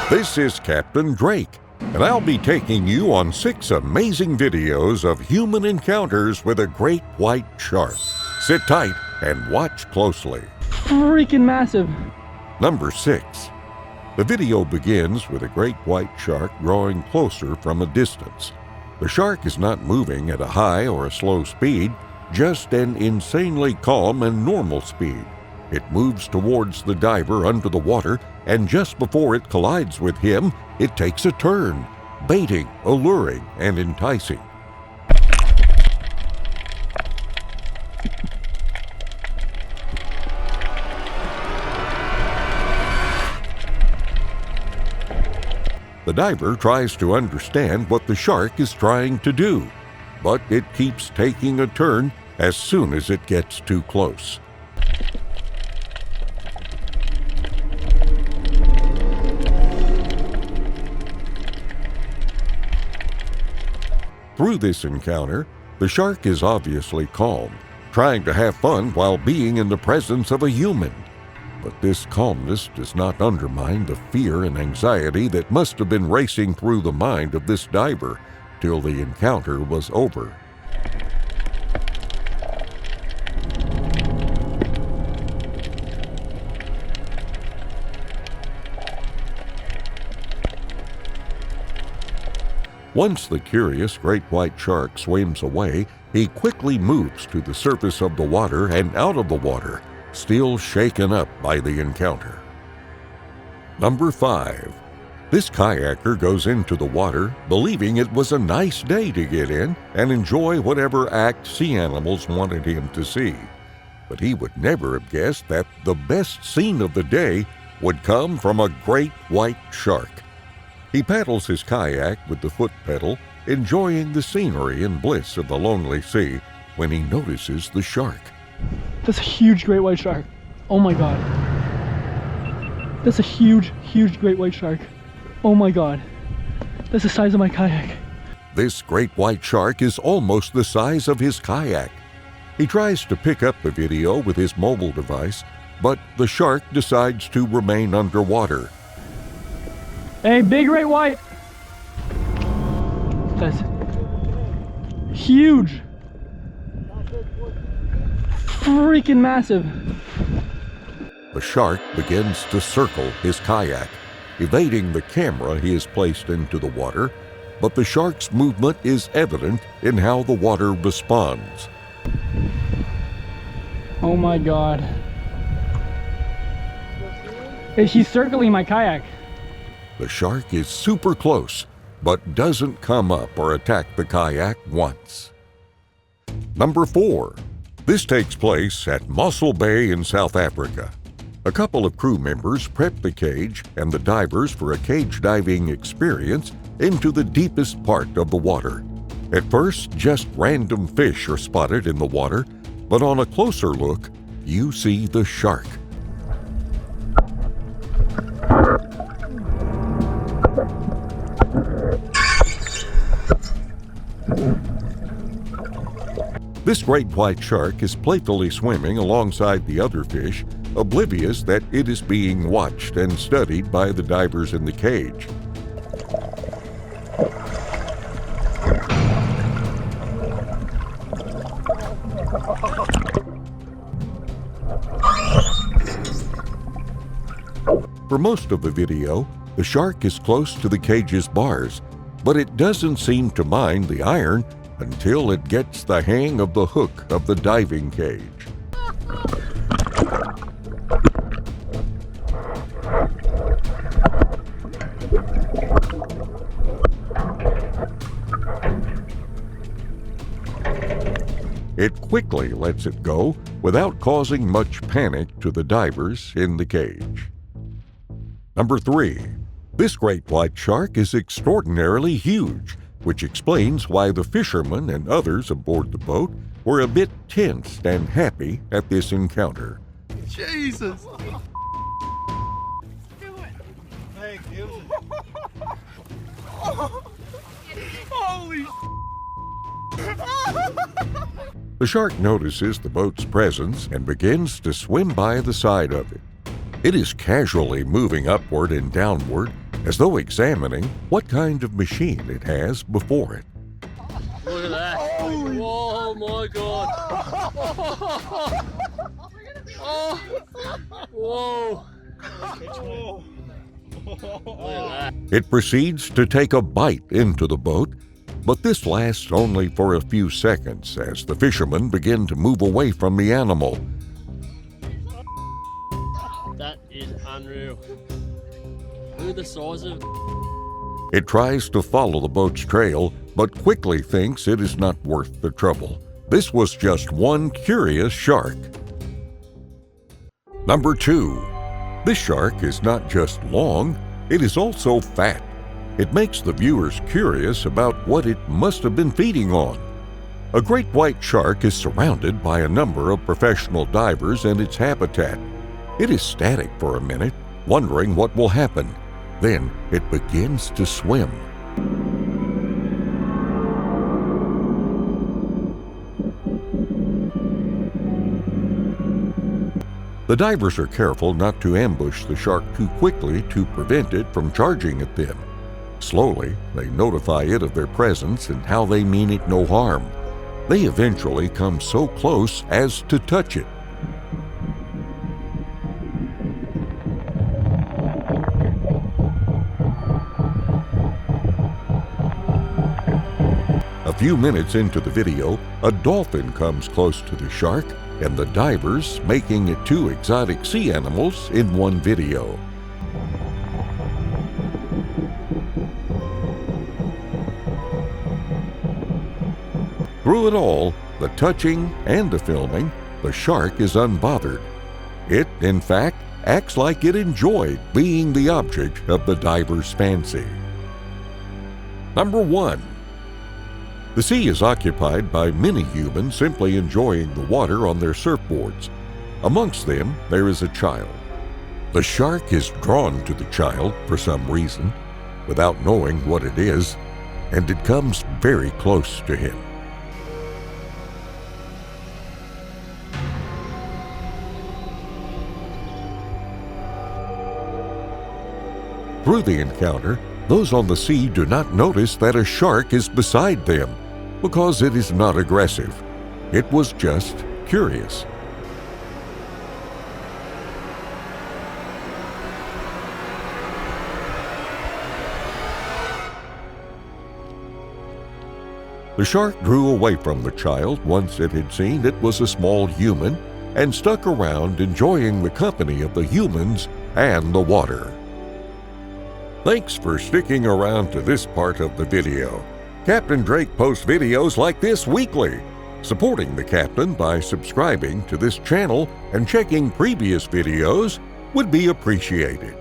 This is Captain Drake, and I'll be taking you on 6 amazing videos of human encounters with a great white shark. Sit tight and watch closely. Freaking massive. Number 6. The video begins with a great white shark drawing closer from a distance. The shark is not moving at a high or a slow speed, just an insanely calm and normal speed. It moves towards the diver under the water, and just before it collides with him, it takes a turn, baiting, alluring, and enticing. The diver tries to understand what the shark is trying to do, but it keeps taking a turn as soon as it gets too close. Through this encounter, the shark is obviously calm, trying to have fun while being in the presence of a human. But this calmness does not undermine the fear and anxiety that must have been racing through the mind of this diver till the encounter was over. Once the curious great white shark swims away, he quickly moves to the surface of the water and out of the water, still shaken up by the encounter. Number 5. This kayaker goes into the water believing it was a nice day to get in and enjoy whatever act sea animals wanted him to see. But he would never have guessed that the best scene of the day would come from a great white shark. He paddles his kayak with the foot pedal, enjoying the scenery and bliss of the lonely sea, when he notices the shark. That's a huge great white shark. Oh my god. That's a huge great white shark. Oh my god. That's the size of my kayak. This great white shark is almost the size of his kayak. He tries to pick up the video with his mobile device, but the shark decides to remain underwater. Hey, big great white. That's huge. Freaking massive. The shark begins to circle his kayak, evading the camera he has placed into the water, but the shark's movement is evident in how the water responds. Oh my god. Hey, she's circling my kayak. The shark is super close, but doesn't come up or attack the kayak once. Number 4. This takes place at Mossel Bay in South Africa. A couple of crew members prep the cage and the divers for a cage diving experience into the deepest part of the water. At first, just random fish are spotted in the water, but on a closer look, you see the shark. This great white shark is playfully swimming alongside the other fish, oblivious that it is being watched and studied by the divers in the cage. For most of the video, the shark is close to the cage's bars, but it doesn't seem to mind the iron until it gets the hang of the hook of the diving cage. It quickly lets it go without causing much panic to the divers in the cage. Number 3. This great white shark is extraordinarily huge, which explains why the fishermen and others aboard the boat were a bit tensed and happy at this encounter. Jesus! Do it! Thank you. Holy The shark notices the boat's presence and begins to swim by the side of it. It is casually moving upward and downward, as though examining what kind of machine it has before it. Look at that. Oh my God. Oh. Whoa. Look at that. It proceeds to take a bite into the boat, but this lasts only for a few seconds as the fishermen begin to move away from the animal. That is unreal. Look at the size of it. It tries to follow the boat's trail, but quickly thinks it is not worth the trouble. This was just one curious shark. Number 2. This shark is not just long, it is also fat. It makes the viewers curious about what it must have been feeding on. A great white shark is surrounded by a number of professional divers in its habitat. It is static for a minute, wondering what will happen. Then it begins to swim. The divers are careful not to ambush the shark too quickly to prevent it from charging at them. Slowly, they notify it of their presence and how they mean it no harm. They eventually come so close as to touch it. A few minutes into the video, a dolphin comes close to the shark, and the divers making it 2 exotic sea animals in one video. Through it all, the touching and the filming, the shark is unbothered. It, in fact, acts like it enjoyed being the object of the diver's fancy. Number 1. The sea is occupied by many humans simply enjoying the water on their surfboards. Amongst them, there is a child. The shark is drawn to the child for some reason, without knowing what it is, and it comes very close to him. Through the encounter, those on the sea do not notice that a shark is beside them, because it is not aggressive. It was just curious. The shark drew away from the child once it had seen it was a small human and stuck around enjoying the company of the humans and the water. Thanks for sticking around to this part of the video. Captain Drake posts videos like this weekly. Supporting the Captain by subscribing to this channel and checking previous videos would be appreciated.